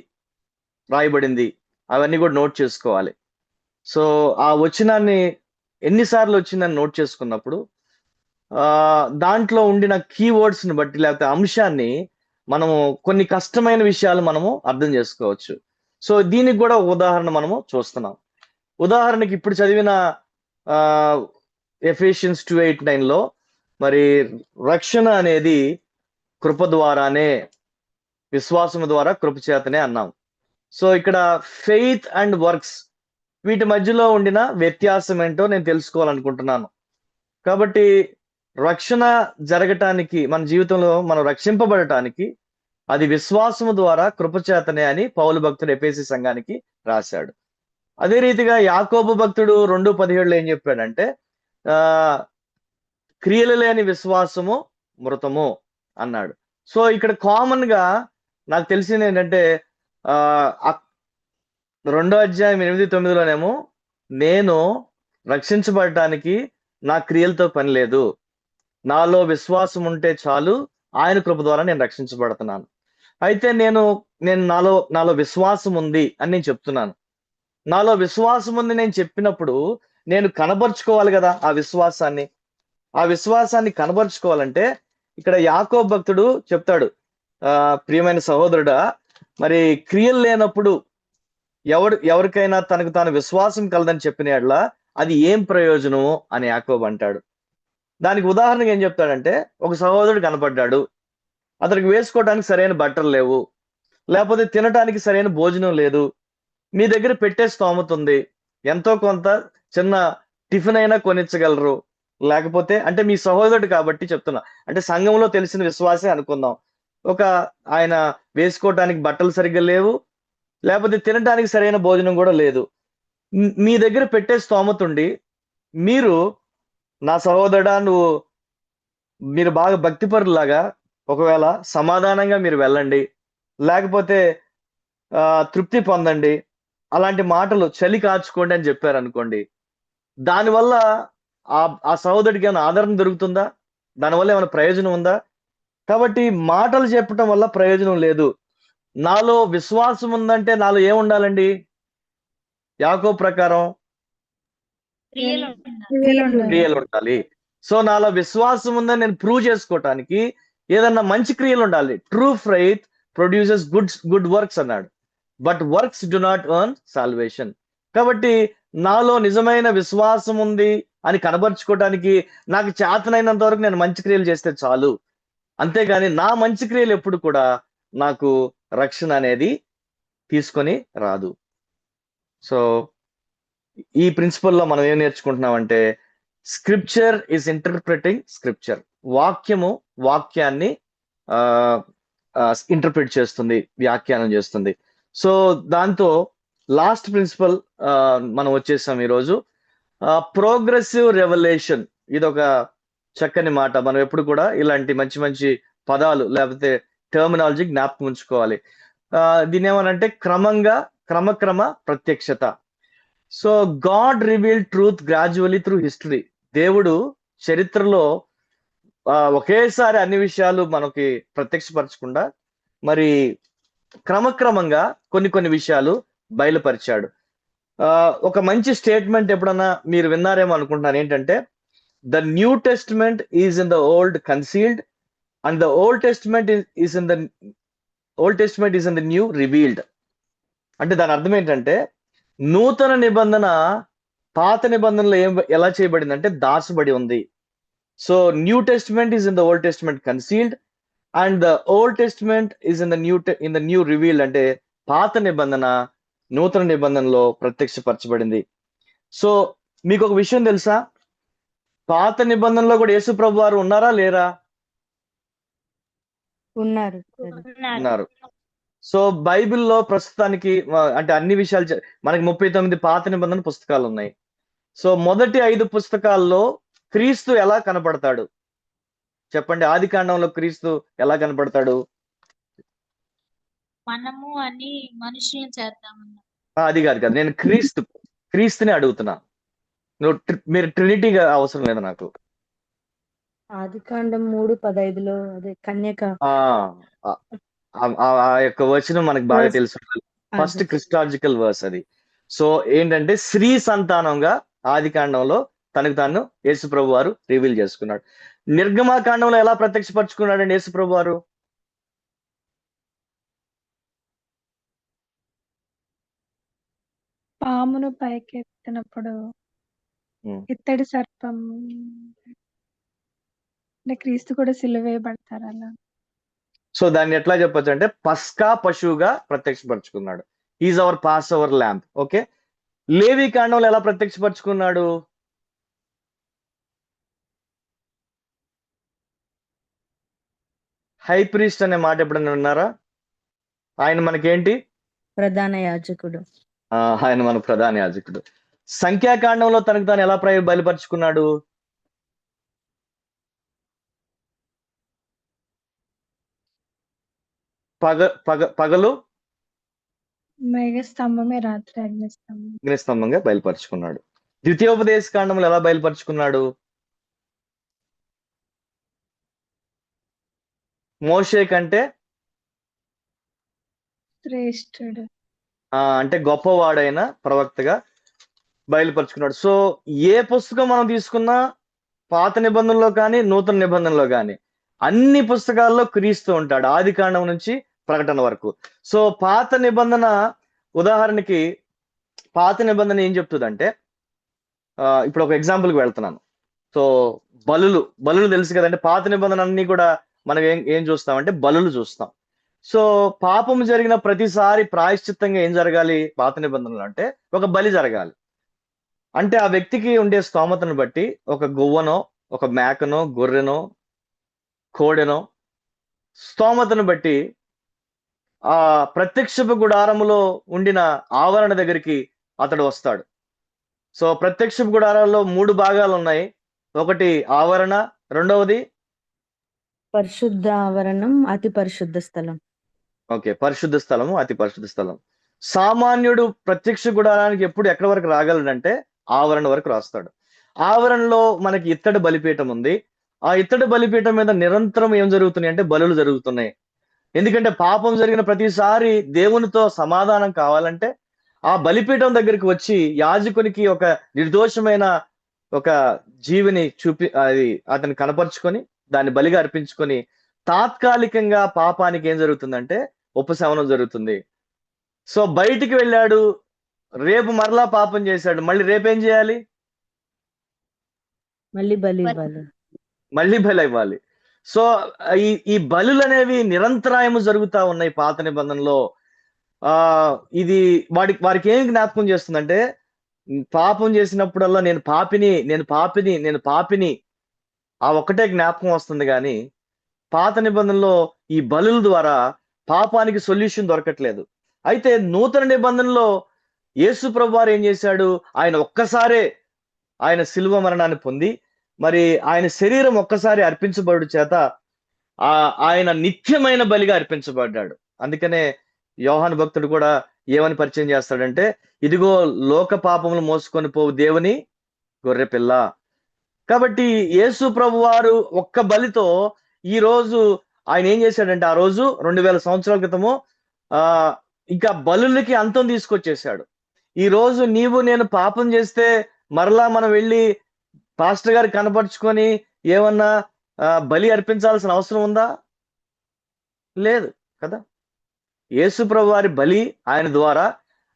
రాయబడింది అవన్నీ కూడా నోట్ చేసుకోవాలి. సో ఆ వచనాన్ని ఎన్నిసార్లు వచ్చిందని నోట్ చేసుకున్నప్పుడు దాంట్లో ఉండిన కీవర్డ్స్ ని బట్టి లేకపోతే అంశాన్ని మనము కొన్ని కష్టమైన విషయాలు మనము అర్థం చేసుకోవచ్చు. సో దీనికి కూడా ఒక ఉదాహరణ మనము చూస్తున్నాం. ఉదాహరణకి ఇప్పుడు చదివిన ఎఫెసియన్స్ 2:8-9 లో మరి రక్షణ అనేది కృప ద్వారానే, విశ్వాసము ద్వారా కృప చేతనే అన్నాం. సో ఇక్కడ ఫెయిత్ అండ్ వర్క్స్ వీటి మధ్యలో ఉండిన వ్యత్యాసం ఏంటో నేను తెలుసుకోవాలనుకుంటున్నాను. కాబట్టి రక్షణ జరగటానికి, మన జీవితంలో మనం రక్షింపబడటానికి అది విశ్వాసము ద్వారా కృపచేతనే అని పౌలు భక్తుడు ఎఫెసీ సంఘానికి రాశాడు. అదే రీతిగా యాకోబు భక్తుడు 2:17 ఏం చెప్పాడంటే క్రియలు లేని విశ్వాసము మృతము అన్నాడు. సో ఇక్కడ కామన్ గా నాకు తెలిసింది ఏంటంటే 2వ అధ్యాయం 8-9లోనేమో నేను రక్షించబడటానికి నా క్రియలతో పని లేదు, నాలో విశ్వాసం ఉంటే చాలు, ఆయన కృప ద్వారా నేను రక్షించబడుతున్నాను. అయితే నేను నాలో విశ్వాసం ఉంది అని నేను చెప్తున్నాను. నాలో విశ్వాసం ఉంది నేను చెప్పినప్పుడు నేను కనబరుచుకోవాలి కదా ఆ విశ్వాసాన్ని కనబరుచుకోవాలంటే ఇక్కడ యాకోబు భక్తుడు చెప్తాడు, ప్రియమైన సహోదరుడా, మరి క్రియలు లేనప్పుడు ఎవరికైనా తనకు తాను విశ్వాసం కలదని చెప్పిన యెడల అది ఏం ప్రయోజనము అని యాకోబు అంటాడు. దానికి ఉదాహరణగా ఏం చెప్తాడంటే, ఒక సహోదరుడు కనపడ్డాడు, అతనికి వేసుకోవడానికి సరైన బట్టలు లేవు, లేకపోతే తినటానికి సరైన భోజనం లేదు, మీ దగ్గర పెట్టే స్తోమత ఉంది, ఎంతో కొంత చిన్న టిఫిన్ అయినా కొనిచ్చగలరు, లేకపోతే అంటే మీ సహోదరుడు కాబట్టి చెప్తున్నా, అంటే సంఘంలో తెలిసిన విశ్వాసే అనుకుందాం, ఒక ఆయన వేసుకోవటానికి బట్టలు సరిగ్గా లేవు, లేకపోతే తినటానికి సరైన భోజనం కూడా లేదు, మీ దగ్గర పెట్టే స్తోమత ఉండి మీరు, నా సహోదరుడా మీరు బాగా భక్తిపరులాగా ఒకవేళ సమాధానంగా మీరు వెళ్ళండి, లేకపోతే తృప్తి పొందండి, అలాంటి మాటలు చలి కాచుకోండి అని చెప్పారు అనుకోండి, దానివల్ల ఆ సహోదరుడికి ఏమైనా ఆదరణ దొరుకుతుందా? దానివల్ల ఏమైనా ప్రయోజనం ఉందా? కాబట్టి మాటలు చెప్పటం వల్ల ప్రయోజనం లేదు. నాలో విశ్వాసం ఉందంటే నాలో ఏముండాలండి? యాకోబు ప్రకారం క్రియలు ఉండాలి. క్రియలు ఉండాలి. క్రియలు ఉండాలి. సో నాలో విశ్వాసం ఉందని నేను ప్రూవ్ చేసుకోవటానికి ఏదన్నా మంచి క్రియలు ఉండాలి. True faith produces good works అన్నాడు, but works do not earn salvation. కాబట్టి నాలో నిజమైన విశ్వాసం ఉంది అని కనబరుచుకోవటానికి నాకు చేతనైనంత వరకు నేను మంచి క్రియలు చేస్తే చాలు, అంతేగాని నా మంచి క్రియలు ఎప్పుడు కూడా నాకు రక్షణ అనేది తీసుకొని రాదు. సో ఈ ప్రిన్సిపల్లో మనం ఏం నేర్చుకుంటున్నామంటే, స్క్రిప్చర్ ఈజ్ ఇంటర్ప్రిటింగ్ స్క్రిప్చర్. వాక్యాన్ని ఇంటర్ప్రిట్ చేస్తుంది, వ్యాఖ్యానం చేస్తుంది. సో దాంతో లాస్ట్ ప్రిన్సిపల్ మనం వచ్చేసాం ఈరోజు. ప్రోగ్రెసివ్ రెవల్యూషన్, ఇది ఒక చక్కని మాట. మనం ఎప్పుడు కూడా ఇలాంటి మంచి మంచి పదాలు లేకపోతే టర్మినాలజీ జ్ఞాపకం ఉంచుకోవాలి. దీని ఏమనంటే క్రమక్రమ ప్రత్యక్షత. So God reveal truth gradually through history. దేవుడు చరిత్రలో ఒకేసారి అన్ని విషయాలు మనకి ప్రత్యక్షపరచకుండా మరి క్రమక్రమంగా కొన్ని విషయాలు బయలుపరిచాడు. ఒక మంచి స్టేట్మెంట్ ఎప్పుడన్నా మీరు విన్నారేమో అనుకుంటున్నాను, ఏంటంటే the new testament is in the old concealed and the old testament is in the new revealed. అంటే దాని అర్థం ఏంటంటే, నూతన నిబంధన పాత నిబంధనలో ఎలా చేయబడింది అంటే దాచబడి ఉంది. So new testament is in the old testament concealed and the old testament is in the new revealed. అంటే పాత నిబంధన నూతన నిబంధనలో ప్రత్యక్షపరచబడింది. సో మీకు ఒక విషయం తెలుసా, పాత నిబంధనలో కూడా యేసు ప్రభు వారు ఉన్నారా లేరా? ఉన్నారు. ఉన్నారు. సో బైబిల్లో ప్రస్తుతానికి అంటే అన్ని విషయాలు మనకి 39 పాత నిబంధన పుస్తకాలు ఉన్నాయి. సో మొదటి 5 పుస్తకాల్లో క్రీస్తు ఎలా కనపడతాడు చెప్పండి? ఆది కాండంలో క్రీస్తు ఎలా కనపడతాడు? మనము అని మనుషులను చేద్దామన్నా. అది కాదు, నేను క్రీస్తుని అడుగుతున్నా. మీరు ట్రినిటీగా అవసరం లేదు నాకు. ఆదికాండం 3:15 అదే కన్యక ఆ యొక్క వచనం మనకు బాగా తెలుసు, ఫస్ట్ క్రిస్టాలజికల్ వర్స్ అది. సో ఏంటంటే స్త్రీ సంతానంగా ఆది కాండంలో తనకు తాను యేసు ప్రభు వారు రివీల్ చేసుకున్నాడు. నిర్గమాకాండంలో ఎలా ప్రత్యక్షపరచుకున్నాడండి యేసు ప్రభు వారు? పామును పైకెత్తినప్పుడు ఇత్తడి సర్పం అంటే క్రీస్తు కూడా సిలువ వేయబడతారు అలా. సో దాన్ని ఎట్లా చెప్పొచ్చు అంటే పస్కా పశువుగా ప్రత్యక్షపరచుకున్నాడు. Is our Passover lamb. Okay, లేవి కాండంలో ఎలా ప్రత్యక్షపరచుకున్నాడు? హై ప్రీస్ట్ అనే మాట ఎప్పుడైనా విన్నారా? ఆయన మనకేంటి? ప్రధాన యాజకుడు. ఆయన మన ప్రధాన యాజకుడు. సంఖ్యాకాండంలో తనకు తాను ఎలా బయలుపరుచుకున్నాడు? పగలు మేఘస్తంభమే, రాత్రి అగ్నిస్తంభంగా బయలుపరుచుకున్నాడు. ద్వితీయోపదేశ కాండంలో ఎలా బయలుపరుచుకున్నాడు? మోషే కంటే శ్రేష్ఠుడు, అంటే గొప్పవాడైన ప్రవక్తగా బయలుపరుచుకున్నాడు. సో ఏ పుస్తకం మనం తీసుకున్నా పాత నిబంధనలో కానీ నూతన నిబంధనలో కానీ అన్ని పుస్తకాల్లో క్రీస్తు ఉంటాడు, ఆది కాండం నుంచి ప్రకటన వరకు. సో పాత నిబంధన, ఉదాహరణకి పాత నిబంధన ఏం చెప్తుందంటే, ఇప్పుడు ఒక ఎగ్జాంపుల్కి వెళ్తున్నాను. సో బలులు తెలుసు కదంటే, పాత నిబంధన అన్ని కూడా మనం ఏం చూస్తామంటే బలులు చూస్తాం. సో పాపం జరిగిన ప్రతిసారి ప్రాయశ్చిత్తంగా ఏం జరగాలి పాత నిబంధనలు అంటే, ఒక బలి జరగాలి. అంటే ఆ వ్యక్తికి ఉండే స్తోమతను బట్టి ఒక గువ్వనో, ఒక మేకనో, గొర్రెనో, కోడెనో స్తోమతను బట్టి ఆ ప్రత్యక్షపు గుడారములో ఉండిన ఆవరణ దగ్గరికి అతడు వస్తాడు. సో ప్రత్యక్షపు గుడారాల్లో 3 భాగాలు ఉన్నాయి. ఒకటి ఆవరణ, రెండవది పరిశుద్ధ ఆవరణం, అతి పరిశుద్ధ స్థలం. ఓకే, పరిశుద్ధ స్థలము, అతి పరిశుద్ధ స్థలం. సామాన్యుడు ప్రత్యక్ష గుడారానికి ఎప్పుడు ఎక్కడి వరకు రాగలడంటే ఆవరణ వరకు రాస్తాడు. ఆవరణలో మనకి ఇత్తడి బలిపీఠం ఉంది. ఆ ఇత్తడి బలిపీఠం మీద నిరంతరం ఏం జరుగుతున్నాయి అంటే బలులు జరుగుతున్నాయి. ఎందుకంటే పాపం జరిగిన ప్రతిసారి దేవునితో సమాధానం కావాలంటే ఆ బలిపీఠం దగ్గరికి వచ్చి యాజకునికి ఒక నిర్దోషమైన ఒక జీవిని అది అతను కనపరుచుకొని దాన్ని బలిగా అర్పించుకొని తాత్కాలికంగా పాపానికి ఏం జరుగుతుందంటే ఉపశమనం జరుగుతుంది. సో బయటికి వెళ్ళాడు, రేపు మరలా పాపం చేశాడు, మళ్ళీ రేపేం చేయాలి? మళ్ళీ బలి ఇవ్వాలి. మళ్ళీ బలి ఇవ్వాలి. సో ఈ బలులు అనేవి నిరంతరాయము జరుగుతా ఉన్నాయి పాత నిబంధనలో. ఇది వారికి ఏం జ్ఞాపకం చేస్తుందంటే, పాపం చేసినప్పుడల్లా నేను పాపిని ఆ ఒక్కటే జ్ఞాపకం వస్తుంది. కానీ పాత నిబంధనలో ఈ బలుల ద్వారా పాపానికి సొల్యూషన్ దొరకట్లేదు. అయితే నూతన నిబంధనలో యేసు ప్రభువారు ఏం చేశాడు? ఆయన ఒక్కసారే ఆయన శిలువ మరణాన్ని పొంది, మరి ఆయన శరీరం ఒక్కసారి అర్పించబడు చేత ఆయన నిత్యమైన బలిగా అర్పించబడ్డాడు. అందుకనే యోహాను భక్తుడు కూడా ఏమని పరిచయం చేస్తాడంటే, ఇదిగో లోక పాపములు మోసుకొని పోవు దేవుని గొర్రె పిల్ల. కాబట్టి యేసు ప్రభువారు ఒక్క బలితో ఈ రోజు ఆయన ఏం చేశాడంటే, ఆ రోజు 2000 సంవత్సరాల క్రితము ఇంకా బలులకి అంతం తీసుకొచ్చేసాడు. ఈ రోజు నీవు నేను పాపం చేస్తే మరలా మనం వెళ్ళి పాస్టర్ గారికి కనపరుచుకొని ఏమన్నా బలి అర్పించాల్సిన అవసరం ఉందా? లేదు కదా. యేసు ప్రభు వారి బలి, ఆయన ద్వారా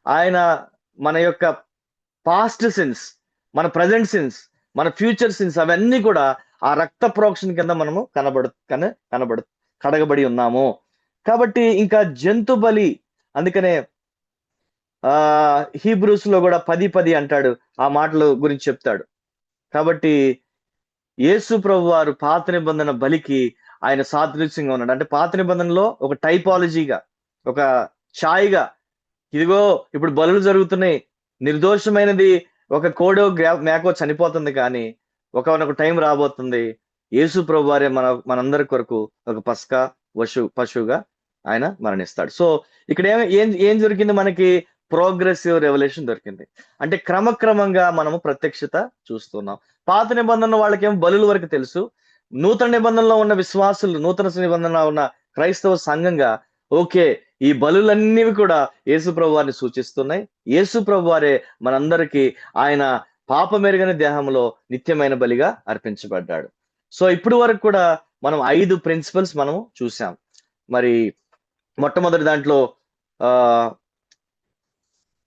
ఆయన మన యొక్క పాస్ట్ సిన్స్, మన ప్రజెంట్ సిన్స్, మన ఫ్యూచర్ సిన్స్ అవన్నీ కూడా ఆ రక్త ప్రోక్షణ కింద మనము కడగబడి ఉన్నాము. కాబట్టి ఇంకా జంతు బలి, అందుకనే హీబ్రూస్ లో కూడా 10 అంటాడు, ఆ మాటల గురించి చెప్తాడు. కాబట్టి యేసు ప్రభు వారు పాత నిబంధన బలికి ఆయన సాదృశ్యంగా ఉన్నాడు. అంటే పాత నిబంధనలో ఒక టైపాలజీగా, ఒక ఛాయిగా, ఇదిగో ఇప్పుడు బలులు జరుగుతున్నాయి, నిర్దోషమైనది ఒక కోడో మేకో చనిపోతుంది, కానీ ఒక టైం రాబోతుంది యేసు ప్రభు వారే మనందరి కొరకు ఒక పస్కా పశువుగా ఆయన మరణిస్తాడు. సో ఇక్కడ ఏం దొరికింది మనకి? ప్రోగ్రెసివ్ రెవల్యూషన్ దొరికింది. అంటే క్రమక్రమంగా మనము ప్రత్యక్షత చూస్తున్నాం. పాత నిబంధన వాళ్ళకేమో బలుల వరకు తెలుసు. నూతన నిబంధనలో ఉన్న విశ్వాసులు, నూతన నిబంధనలో ఉన్న క్రైస్తవ సంఘంగా ఓకే, ఈ బలులన్నీ కూడా యేసు ప్రభు వారిని సూచిస్తున్నాయి. యేసు ప్రభు వారే మనందరికీ ఆయన పాపమెరుగని దేహంలో నిత్యమైన బలిగా అర్పించబడ్డాడు. సో ఇప్పుడు వరకు కూడా మనం 5 ప్రిన్సిపల్స్ మనము చూసాం. మరి మొట్టమొదటి దాంట్లో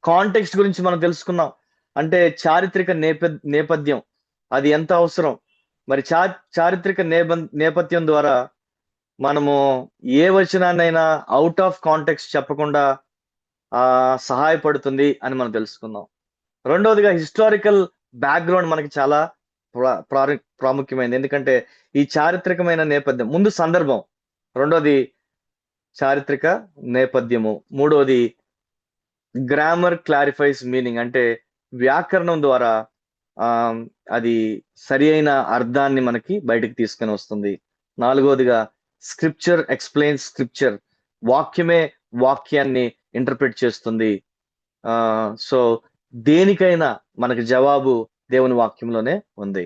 కాంటెక్స్ట్ గురించి మనం తెలుసుకున్నాం. అంటే చారిత్రక నేపథ్యం అది ఎంత అవసరం. మరి చారిత్రక నేపథ్యం ద్వారా మనము ఏ వచనాన్నైనా అవుట్ ఆఫ్ కాంటెక్స్ట్ చెప్పకుండా సహాయపడుతుంది అని మనం తెలుసుకుందాం. రెండవదిగా హిస్టారికల్ బ్యాక్గ్రౌండ్ మనకి చాలా ప్రాముఖ్యమైనది. ఎందుకంటే ఈ చారిత్రకమైన నేపథ్యం, ముందు సందర్భం, రెండోది చారిత్రక నేపథ్యము, మూడోది గ్రామర్ క్లారిఫైస్ మీనింగ్, అంటే వ్యాకరణం ద్వారా అది సరి అయిన అర్థాన్ని మనకి బయటకు తీసుకొని వస్తుంది. నాలుగోదిగా స్క్రిప్చర్ ఎక్స్ప్లెయిన్స్ స్క్రిప్చర్, వాక్యమే వాక్యాన్ని ఇంటర్ప్రిట్ చేస్తుంది. సో దేనికైనా మనకి జవాబు దేవుని వాక్యంలోనే ఉంది.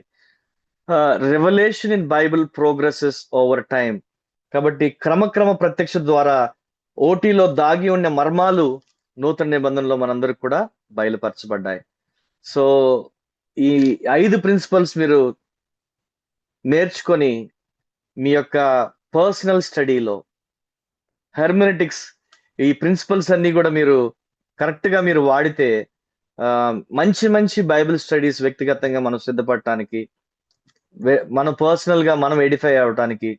Revolution in Bible progresses over time. కాబట్టి క్రమక్రమ ప్రత్యక్ష ద్వారా ఓటీలో దాగి ఉన్న మర్మాలు నూతన నిబంధనలో మనందరికి కూడా బయలుపరచబడ్డాయి. సో ఈ 5 ప్రిన్సిపల్స్ మీరు నేర్చుకొని మీ యొక్క పర్సనల్ స్టడీలో హెర్మెనెటిక్స్ ఈ ప్రిన్సిపల్స్ అన్ని కూడా మీరు కరెక్ట్ గా మీరు వాడితే మంచి మంచి బైబిల్ స్టడీస్ వ్యక్తిగతంగా మనం సిద్ధపడటానికి మనం పర్సనల్ గా మనం ఎడిఫై అవటానికి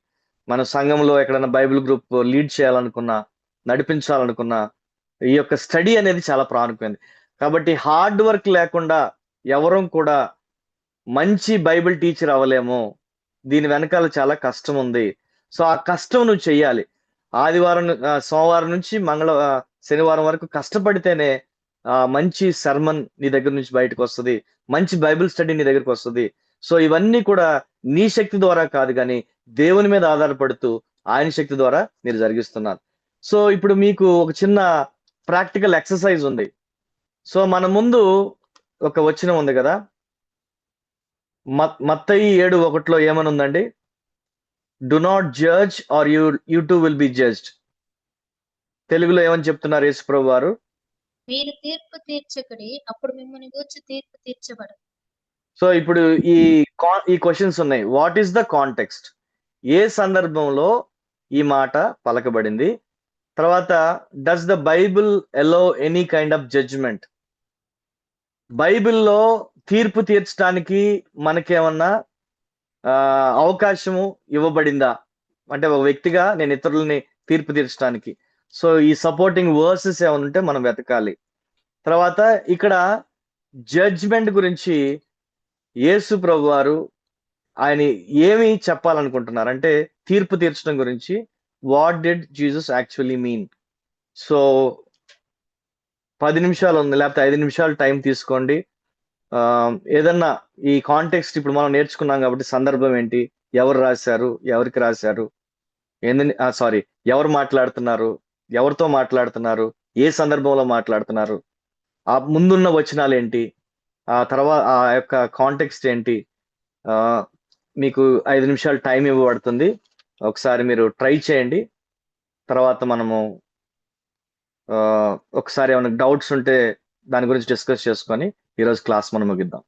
మన సంఘంలో ఎక్కడైనా బైబిల్ గ్రూప్ లీడ్ చేయాలనుకున్నా నడిపించాలనుకున్నా ఈ యొక్క స్టడీ అనేది చాలా ప్రాముఖ్యమైనది. కాబట్టి హార్డ్ వర్క్ లేకుండా ఎవరూ కూడా మంచి బైబిల్ టీచర్ అవ్వలేము. దీని వెనకాల చాలా కష్టం ఉంది. సో ఆ కష్టం నువ్వు చెయ్యాలి. ఆదివారం సోమవారం నుంచి శనివారం వరకు కష్టపడితేనే మంచి సర్మన్ నీ దగ్గర నుంచి బయటకు వస్తుంది, మంచి బైబిల్ స్టడీ నీ దగ్గరకు వస్తుంది. సో ఇవన్నీ కూడా నీ శక్తి ద్వారా కాదు, కానీ దేవుని మీద ఆధారపడుతూ ఆయన శక్తి ద్వారా మీరు జరిగిస్తున్నారు. సో ఇప్పుడు మీకు ఒక చిన్న ప్రాక్టికల్ ఎక్సర్సైజ్ ఉంది. సో మన ముందు ఒక వచనం ఉంది కదా, మత్తయి 7:1 ఏమని ఉందండి? Do not judge or you too will be judged. తెలుగులో ఏమని చెప్తున్నారు యేసుప్రభు వారు? మీరు తీర్పు తీర్చకుడి, అప్పుడు మిమ్మల్ని గూర్చి తీర్పు తీర్చబడదు. సో ఇప్పుడు ఈ క్వశ్చన్స్ ఉన్నాయి. What is the context? ఏ సందర్భంలో ఈ మాట పలకబడింది? తర్వాత does the Bible allow any kind of judgement? బైబిల్లో తీర్పు తీర్చడానికి మనకేమన్నా అవకాశము ఇవ్వబడిందా? అంటే ఒక వ్యక్తిగా నేను ఇతరులని తీర్పు తీర్చడానికి. సో ఈ సపోర్టింగ్ వర్సెస్ ఏమైనా ఉంటే మనం వెతకాలి. తర్వాత ఇక్కడ జడ్జ్మెంట్ గురించి యేసు ప్రభు వారు ఆయన ఏమి చెప్పాలనుకుంటున్నారు అంటే తీర్పు తీర్చడం గురించి what did Jesus actually mean? So 10 నిమిషాలు ఉంది, లేకపోతే 5 నిమిషాలు టైం తీసుకోండి. ఏదన్నా ఈ కాంటెక్స్ట్ ఇప్పుడు మనం నేర్చుకున్నాం కాబట్టి సందర్భం ఏంటి, ఎవరు రాశారు, ఎవరికి రాశారు, ఎవరు మాట్లాడుతున్నారు, ఎవరితో మాట్లాడుతున్నారు, ఏ సందర్భంలో మాట్లాడుతున్నారు, ఆ ముందున్న వచనాలు ఏంటి, ఆ తర్వాత ఆ యొక్క కాంటెక్స్ట్ ఏంటి, మీకు 5 నిమిషాలు టైం ఇవ్వబడుతుంది. ఒకసారి మీరు ట్రై చేయండి. తర్వాత మనము ఒకసారి ఏమైనా డౌట్స్ ఉంటే దాని గురించి డిస్కస్ చేసుకొని ఈరోజు క్లాస్ మనం ముగిద్దాం.